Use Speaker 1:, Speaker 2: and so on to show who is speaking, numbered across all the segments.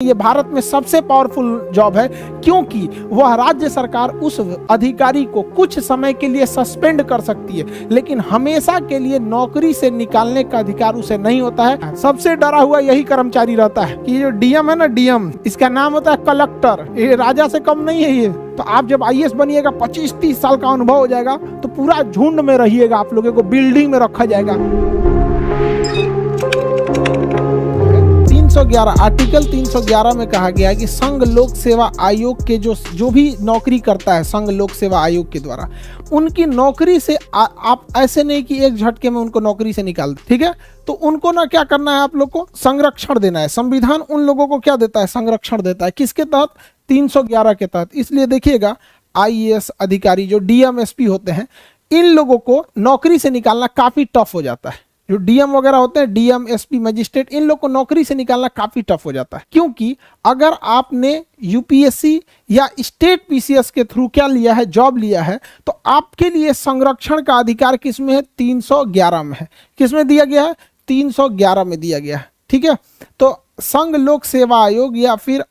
Speaker 1: ये भारत में सबसे पावरफुल जॉब है क्योंकि वह राज्य सरकार उस अधिकारी को कुछ समय के लिए सस्पेंड कर सकती है, लेकिन हमेशा के लिए नौकरी से निकालने का अधिकार उसे नहीं होता है। सबसे डरा हुआ यही कर्मचारी रहता है कि ये जो डीएम है ना, डीएम इसका नाम होता है कलेक्टर। ये राजा से कम नहीं है ये। तो आप जब आईएएस बनिएगा, 25-30 साल का अनुभव हो जाएगा, तो पूरा झुंड में रहिएगा, आप लोगों को बिल्डिंग में रखा जाएगा। 311 आर्टिकल 311 में कहा गया है कि संघ लोक सेवा आयोग के जो भी नौकरी करता है संघ लोक सेवा आयोग के द्वारा, उनकी नौकरी से आप ऐसे नहीं कि एक झटके में उनको नौकरी से निकाल दे, ठीक है। तो उनको ना क्या करना है, आप लोग को संरक्षण देना है। संविधान उन लोगों को क्या देता है, संरक्षण देता है। किसके तहत? 311 के तहत। इसलिए देखिएगा, आईएएस अधिकारी जो डीएम एसपी होते हैं, इन लोगों को नौकरी से निकालना काफी टफ हो जाता है। जो डीएम वगैरह होते हैं, डीएम एसपी मजिस्ट्रेट, इन लोग को नौकरी से निकालना काफी टफ हो जाता है, क्योंकि अगर आपने यूपीएससी या स्टेट पीसीएस के थ्रू क्या लिया है, जॉब लिया है, तो आपके लिए संरक्षण का अधिकार किसमें है? 311 में है। किसमें दिया गया है? 311 में दिया गया है, ठीक है। तो संघ लोक सेवा आयोग या फिर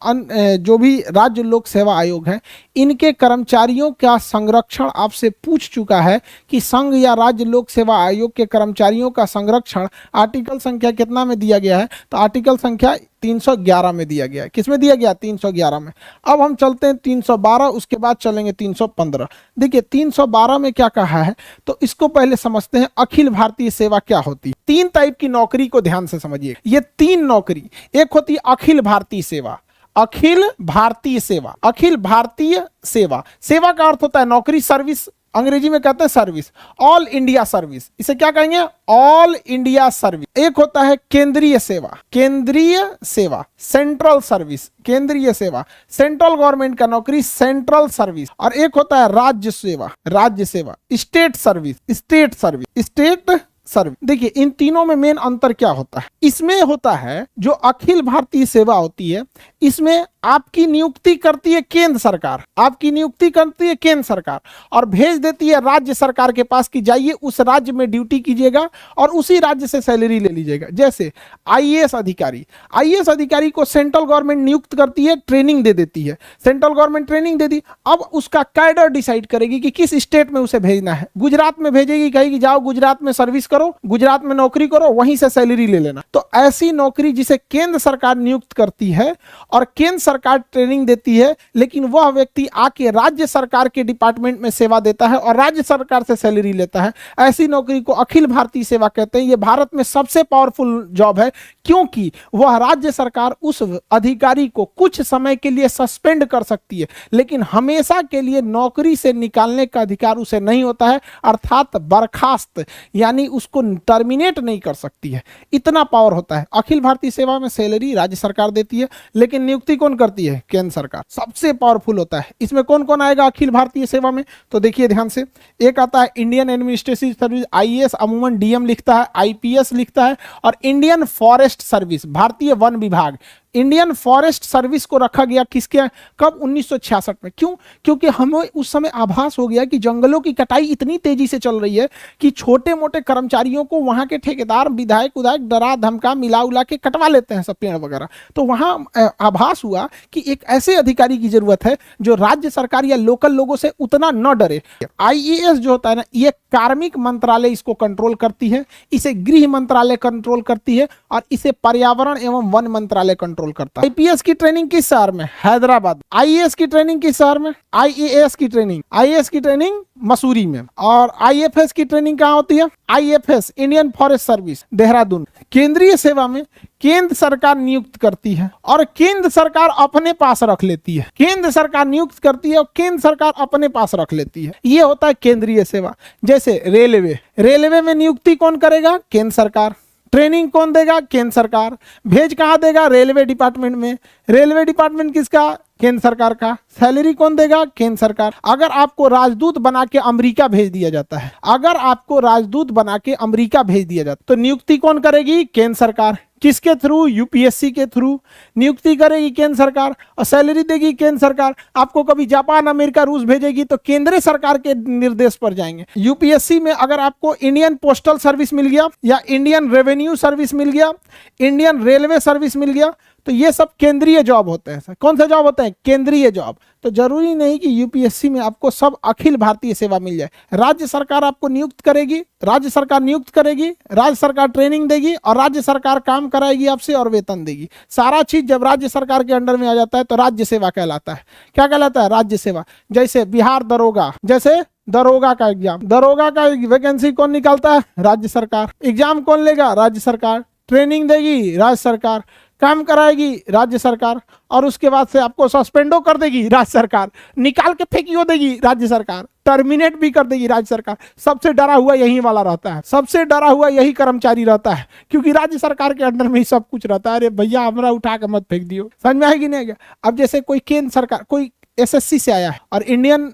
Speaker 1: जो भी राज्य लोक सेवा आयोग है, इनके कर्मचारियों का संरक्षण आपसे पूछ चुका है कि संघ या राज्य लोक सेवा आयोग के कर्मचारियों का संरक्षण आर्टिकल संख्या कितना में दिया गया है? तो आर्टिकल संख्या 311 में दिया गया है। किसमें दिया गया? 311 में। अब हम चलते हैं 312, उसके बाद चलेंगे 315। देखिए 312 में क्या कहा है, तो इसको पहले समझते हैं। अखिल भारतीय सेवा क्या होती है? 3 टाइप की नौकरी को ध्यान से समझिए। ये 3 नौकरी, एक होती है अखिल भारतीय सेवा। अखिल भारतीय सेवा, अखिल भारतीय सेवा, सेवा का अर्थ होता है नौकरी, सर्विस, अंग्रेजी में कहते हैं सर्विस। ऑल इंडिया सर्विस, इसे क्या कहेंगे? All India service. एक होता है केंद्रीय सेवा, केंद्रीय सेवा, सेंट्रल सर्विस, केंद्रीय सेवा, सेंट्रल गवर्नमेंट का नौकरी, सेंट्रल सर्विस। और एक होता है राज्य सेवा, राज्य सेवा, state service, state service, state service. देखिए इन तीनों में मेन अंतर क्या होता है? इसमें होता है जो अखिल भारतीय सेवा होती है, इसमें आपकी नियुक्ति करती है केंद्र सरकार, आपकी नियुक्ति करती है केंद्र सरकार और भेज देती है राज्य सरकार के पास कि जाइए उस राज्य में ड्यूटी कीजिएगा और उसी राज्य से सैलरी ले लीजिएगा। जैसे आईएएस अधिकारी, आईएएस अधिकारी को सेंट्रल गवर्नमेंट नियुक्त करती है, ट्रेनिंग दे देती है, सेंट्रल गवर्नमेंट ट्रेनिंग दे दी। अब उसका कैडर डिसाइड करेगी कि किस स्टेट में उसे भेजना है। गुजरात में भेजेगी, कहेगी जाओ गुजरात में सर्विस करो, गुजरात में नौकरी करो, वहीं से सैलरी ले लेना। तो ऐसी नौकरी जिसे केंद्र सरकार नियुक्त करती है और केंद्र सरकार ट्रेनिंग देती है, लेकिन वह व्यक्ति आके राज्य सरकार के डिपार्टमेंट में सेवा देता है और राज्य सरकार से सैलरी लेता है, ऐसी नौकरी को अखिल भारतीय सेवा कहते हैं। यह भारत में सबसे पावरफुल जॉब है क्योंकि वह राज्य सरकार उस अधिकारी को कुछ समय के लिए सस्पेंड कर सकती है, लेकिन हमेशा के लिए नौकरी से निकालने का अधिकार उसे नहीं होता है, अर्थात बर्खास्त, यानी उसको टर्मिनेट नहीं कर सकती है। इतना पावर होता है। अखिल भारतीय सेवा में सैलरी राज्य सरकार देती है, लेकिन नियुक्ति कौन करती है? केंद्र सरकार। सबसे पावरफुल होता है। इसमें कौन कौन आएगा अखिल भारतीय सेवा में? तो देखिए ध्यान से, एक आता है इंडियन एडमिनिस्ट्रेटिव सर्विस, आईएएस अमूमन डीएम लिखता है, आईपीएस लिखता है, और इंडियन फॉरेस्ट सर्विस, भारतीय वन विभाग। इंडियन फॉरेस्ट सर्विस को रखा गया किसके? कब? 1966 में। क्यों? क्योंकि हमें उस समय आभास हो गया कि जंगलों की कटाई इतनी तेजी से चल रही है कि छोटे मोटे कर्मचारियों को वहां के ठेकेदार, विधायक उधायक डरा धमका मिला उला के कटवा लेते हैं सब पेड़ वगैरह। तो वहां आभास हुआ कि एक ऐसे अधिकारी की जरूरत है जो राज्य सरकार या लोकल लोगों से उतना न डरे। आईएएस जो होता है ना, ये कार्मिक मंत्रालय इसको कंट्रोल करती है, इसे गृह मंत्रालय कंट्रोल करती है, और इसे पर्यावरण एवं वन मंत्रालय कंट्रोल करता है। आईपीएस की ट्रेनिंग किस शहर में? हैदराबाद। आईएएस की ट्रेनिंग किस शहर में? आईएएस की ट्रेनिंग, आईएएस की ट्रेनिंग मसूरी में। और आईएफएस की ट्रेनिंग कहां होती है? IFS, Indian forest service, Dehradun. केंद्रीय सेवा में केंद्र सरकार नियुक्त करती है और केंद्र सरकार अपने पास रख लेती है। केंद्र सरकार नियुक्त करती है और केंद्र सरकार अपने पास रख लेती है। यह होता है केंद्रीय सेवा। जैसे रेलवे, रेलवे में नियुक्ति कौन करेगा? केंद्र सरकार। ट्रेनिंग कौन देगा? केंद्र सरकार। भेज कहां देगा? रेलवे डिपार्टमेंट में। रेलवे डिपार्टमेंट किसका? केंद्र सरकार का। सैलरी कौन देगा? केंद्र सरकार। अगर आपको राजदूत बना के अमेरिका भेज दिया जाता है, अगर आपको राजदूत बना के अमेरिका भेज दिया जाता है, तो नियुक्ति कौन करेगी? केंद्र सरकार। किसके थ्रू? यूपीएससी के थ्रू नियुक्ति करेगी केंद्र सरकार और सैलरी देगी केंद्र सरकार। आपको कभी जापान, अमेरिका, रूस भेजेगी तो केंद्र सरकार के निर्देश पर जाएंगे। यूपीएससी में अगर आपको इंडियन पोस्टल सर्विस मिल गया या इंडियन रेवेन्यू सर्विस मिल गया, इंडियन रेलवे सर्विस मिल गया, तो ये सब केंद्रीय जॉब होते हैं। कौन से जॉब होते हैं? केंद्रीय जॉब। तो जरूरी नहीं कि यूपीएससी में आपको सब अखिल भारतीय सेवा मिल जाए। राज्य सरकार आपको नियुक्त करेगी, राज्य सरकार नियुक्त करेगी, राज्य सरकार ट्रेनिंग देगी और राज्य सरकार काम कराएगी आपसे और वेतन देगी। सारा चीज जब राज्य सरकार के अंडर में आ जाता है तो राज्य सेवा कहलाता है। क्या कहलाता है? राज्य सेवा। जैसे बिहार दरोगा, जैसे दरोगा का एग्जाम, दरोगा का वैकेंसी कौन निकालता है? राज्य सरकार। एग्जाम कौन लेगा? राज्य सरकार। ट्रेनिंग देगी राज्य सरकार, काम कराएगी राज्य सरकार, और उसके बाद से आपको सस्पेंडो कर देगी राज्य सरकार, निकाल के फेंकियो देगी राज्य सरकार, टर्मिनेट भी कर देगी राज्य सरकार। सबसे डरा हुआ यही वाला रहता है, सबसे डरा हुआ यही कर्मचारी रहता है, क्योंकि राज्य सरकार के अंडर में ही सब कुछ रहता है। अरे भैया हमरा उठा के मत फेंक दियो। समझ में आएगी नहीं? अब जैसे कोई केंद्र सरकार, कोई एसएससी से आया है और Indian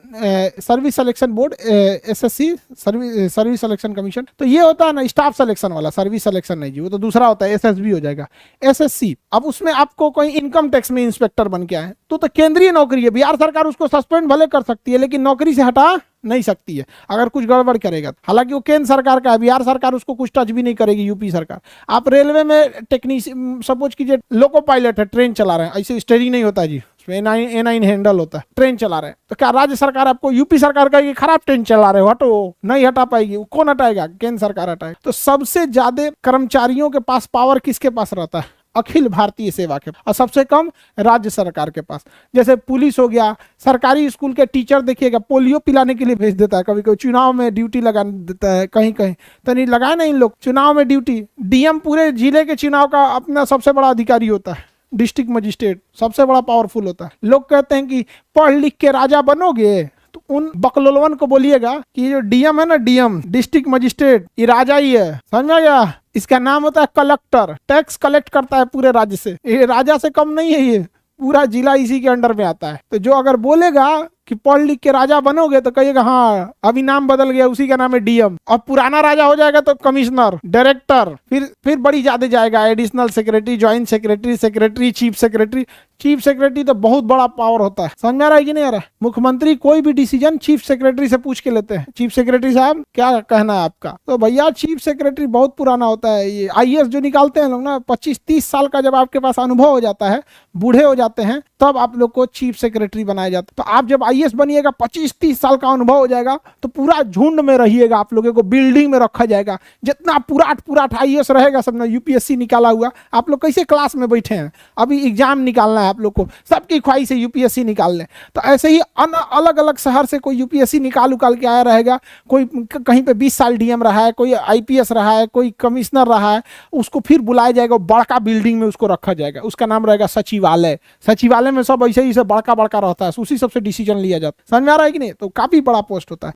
Speaker 1: service selection board, SSC service selection commission, तो ये होता है ना स्टाफ सिलेक्शन वाला, सर्विस सिलेक्शन नहीं जी, वो तो दूसरा होता है, एसएसबी हो जाएगा, एसएससी। अब उसमें आपको कोई इनकम टैक्स में इंस्पेक्टर बन के आए तो केंद्रीय नौकरी है। बिहार सरकार उसको सस्पेंड भले कर सकती है लेकिन नौकरी से हटा नहीं सकती है अगर कुछ गड़बड़ करेगा। हालांकि वो केंद्र सरकार का है, बिहार सरकार उसको कुछ टच भी नहीं करेगी, यूपी सरकार। आप रेलवे में टेक्नीशियन, सपोज कीजिए लोको पायलट है, ट्रेन चला रहे हैं, ऐसे स्टीयरिंग नहीं होता जी, ए9 हैंडल होता है, ट्रेन चला रहे हैं, तो क्या राज्य सरकार आपको, यूपी सरकार का ये खराब ट्रेन चला रहे हो हटो, नहीं हटा पाएगी? कौन हटाएगा? केंद्र सरकार हटाएगी। तो सबसे ज्यादा कर्मचारियों के पास पावर किसके पास रहता है? अखिल भारतीय सेवा के, और सबसे कम राज्य सरकार के पास। जैसे पुलिस हो गया, सरकारी स्कूल के टीचर देखिएगा पोलियो पिलाने के लिए भेज देता है, कभी कभी चुनाव में ड्यूटी लगा देता है, कहीं कहीं तो नहीं लगाए ना इन लोग चुनाव में ड्यूटी। डीएम पूरे जिले के चुनाव का अपना सबसे बड़ा अधिकारी होता है, डिस्ट्रिक्ट मजिस्ट्रेट सबसे बड़ा पावरफुल होता है। लोग कहते हैं कि पढ़ लिख के राजा बनोगे, तो उन बकलोलवन को बोलिएगा कि जो डीएम है ना, डीएम डिस्ट्रिक्ट मजिस्ट्रेट, ये राजा ही है, समझ में गया? इसका नाम होता है कलेक्टर, टैक्स कलेक्ट करता है पूरे राज्य से, ये राजा से कम नहीं है, ये पूरा जिला इसी के अंडर में आता है। तो जो अगर बोलेगा कि पढ़ लिख के राजा बनोगे तो कहिएगा हाँ अभी नाम बदल गया, उसी का नाम है डीएम। और पुराना राजा हो जाएगा तो कमिश्नर, डायरेक्टर, फिर बड़ी ज्यादा जाएगा, additional secretary, joint secretary, secretary, chief secretary. Chief secretary तो बहुत बड़ा पावर होता है, समझ में आ रहा है कि नहीं आ रहा? मुख्यमंत्री कोई भी डिसीजन चीफ सेक्रेटरी से पूछ के लेते हैं, चीफ सेक्रेटरी साहब क्या कहना है आपका? तो भैया चीफ सेक्रेटरी बहुत पुराना होता है। ये आईएएस जो निकालते हैं लोग ना, 25-30 साल का जब आपके पास अनुभव हो जाता है, बूढ़े हो जाते हैं, तब आप लोग को चीफ सेक्रेटरी बनाया जाता है। तो आप जब आईएएस बनिएगा, 25-30 साल का अनुभव हो जाएगा, तो पूरा झुंड में रहिएगा, आप लोगों को बिल्डिंग में रखा जाएगा। जितना पुराट आईएएस रहेगा सब ना, यूपीएससी निकाला हुआ, आप लोग कैसे क्लास में बैठे हैं, अभी एग्जाम निकालना है आप लोग को, सबकी ख्वाहिश है यूपीएससी निकाल लें। तो ऐसे ही अलग अलग शहर से कोई यूपीएससी निकाल के आया रहेगा, कोई कहीं पे 20 साल डीएम रहा है, कोई आईपीएस रहा है, कोई कमिश्नर रहा है, उसको फिर बुलाया जाएगा, बड़का बिल्डिंग में उसको रखा जाएगा, उसका नाम रहेगा सचिवालय। सचिवालय में सब ऐसे ही बड़का रहता है, उसी सबसे डिसीजन लिया जाता है। समझ में आ रहा है कि नहीं? तो काफी बड़ा पोस्ट होता है।